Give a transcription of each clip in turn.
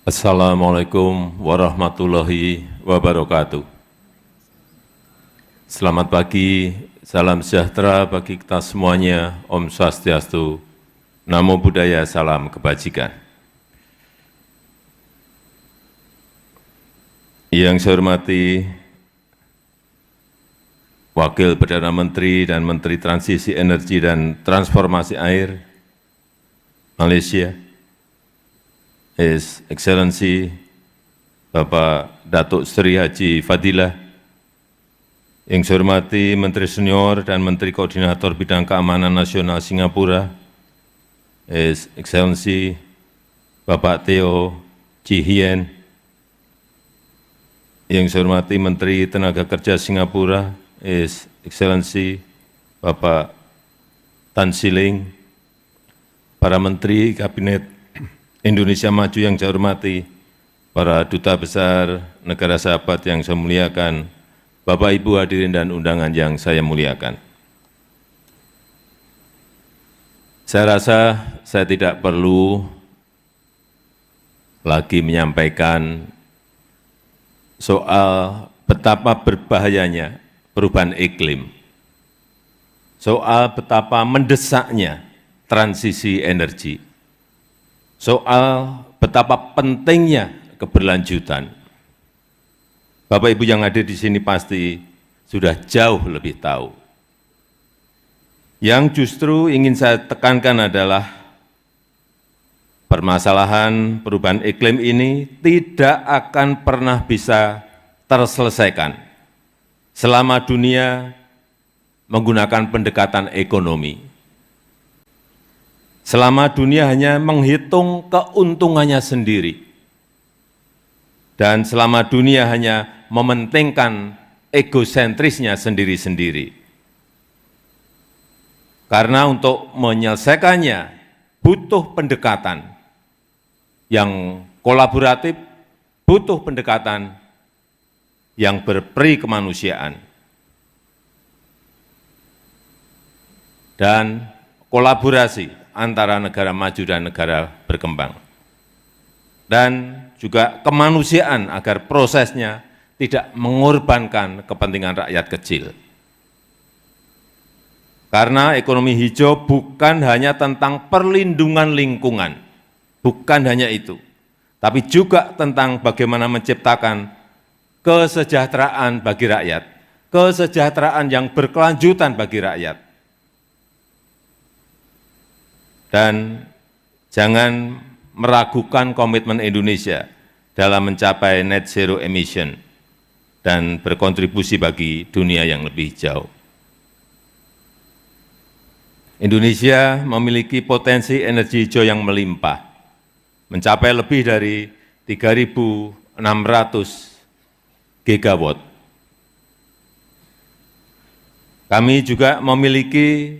Assalamualaikum warahmatullahi wabarakatuh. Selamat pagi, salam sejahtera bagi kita semuanya, Om Swastiastu, Namo Buddhaya, salam kebajikan. Yang saya hormati Wakil Perdana Menteri dan Menteri Transisi Energi dan Transformasi Air Malaysia, His Excellency Bapak Datuk Seri Haji Fadilah, yang saya hormati Menteri Senior dan Menteri Koordinator Bidang Keamanan Nasional Singapura, His Excellency Bapak Teo Chee Hean, yang saya hormati Menteri Tenaga Kerja Singapura, His Excellency Bapak Tan Sri Ling, para Menteri Kabinet Indonesia Maju yang saya hormati, para duta besar negara sahabat yang saya muliakan, Bapak Ibu hadirin dan undangan yang saya muliakan. Saya rasa saya tidak perlu lagi menyampaikan soal betapa berbahayanya perubahan iklim, soal betapa mendesaknya transisi energi, soal betapa pentingnya keberlanjutan. Bapak Ibu yang hadir di sini pasti sudah jauh lebih tahu. Yang justru ingin saya tekankan adalah permasalahan perubahan iklim ini tidak akan pernah bisa terselesaikan selama dunia menggunakan pendekatan ekonomi. Selama dunia hanya menghitung keuntungannya sendiri, dan selama dunia hanya mementingkan egosentrisnya sendiri-sendiri. Karena untuk menyelesaikannya butuh pendekatan yang kolaboratif, butuh pendekatan yang berperi kemanusiaan, dan kolaborasi antara negara maju dan negara berkembang, dan juga kemanusiaan agar prosesnya tidak mengorbankan kepentingan rakyat kecil. Karena ekonomi hijau bukan hanya tentang perlindungan lingkungan, bukan hanya itu, tapi juga tentang bagaimana menciptakan kesejahteraan bagi rakyat, kesejahteraan yang berkelanjutan bagi rakyat. Dan jangan meragukan komitmen Indonesia dalam mencapai net zero emission dan berkontribusi bagi dunia yang lebih jauh. Indonesia memiliki potensi energi hijau yang melimpah, mencapai lebih dari 3.600 gigawatt. Kami juga memiliki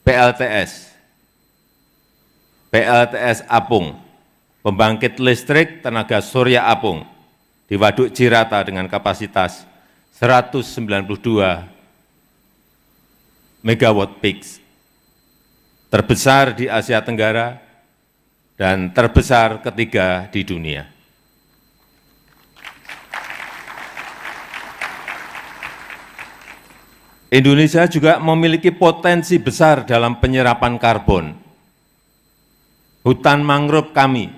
PLTS Apung, pembangkit listrik tenaga surya apung di Waduk Cirata dengan kapasitas 192 megawatt peak, terbesar di Asia Tenggara dan terbesar ketiga di dunia. Indonesia juga memiliki potensi besar dalam penyerapan karbon. Hutan mangrove kami,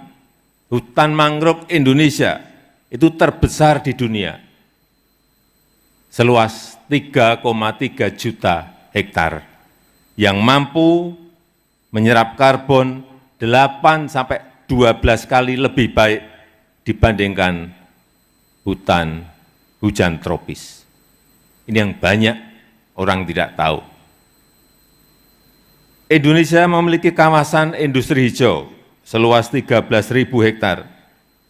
hutan mangrove Indonesia itu terbesar di dunia, seluas 3,3 juta hektar, yang mampu menyerap karbon 8 sampai 12 kali lebih baik dibandingkan hutan hujan tropis. Ini yang banyak orang tidak tahu. Indonesia memiliki kawasan industri hijau seluas 13.000 hektar.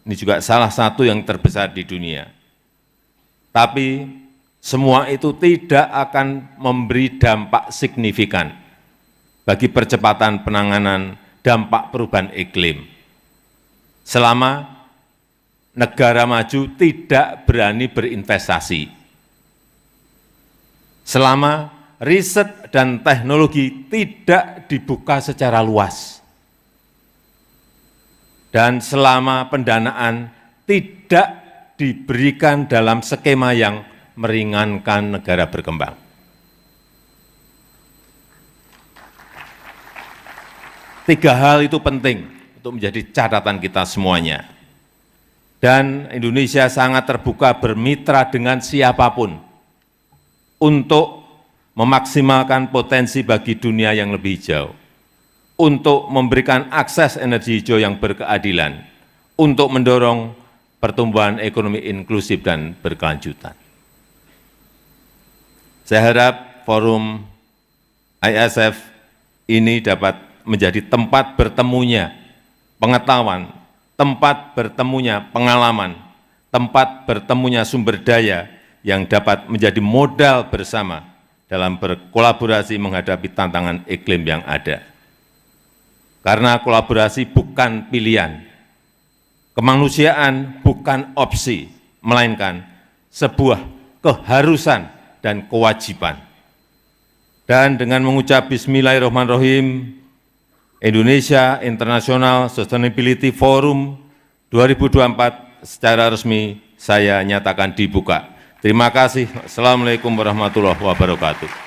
Ini juga salah satu yang terbesar di dunia. Tapi semua itu tidak akan memberi dampak signifikan bagi percepatan penanganan dampak perubahan iklim selama negara maju tidak berani berinvestasi, selama riset dan teknologi tidak dibuka secara luas, dan selama pendanaan tidak diberikan dalam skema yang meringankan negara berkembang. Tiga hal itu penting untuk menjadi catatan kita semuanya. Dan Indonesia sangat terbuka bermitra dengan siapapun untuk memaksimalkan potensi bagi dunia yang lebih hijau, untuk memberikan akses energi hijau yang berkeadilan, untuk mendorong pertumbuhan ekonomi inklusif dan berkelanjutan. Saya harap forum ISF ini dapat menjadi tempat bertemunya pengetahuan, tempat bertemunya pengalaman, tempat bertemunya sumber daya yang dapat menjadi modal bersama dalam berkolaborasi menghadapi tantangan iklim yang ada. Karena kolaborasi bukan pilihan, kemanusiaan bukan opsi, melainkan sebuah keharusan dan kewajiban. Dan dengan mengucap Bismillahirrahmanirrahim, Indonesia International Sustainability Forum 2024 secara resmi saya nyatakan dibuka. Terima kasih. Assalamualaikum warahmatullahi wabarakatuh.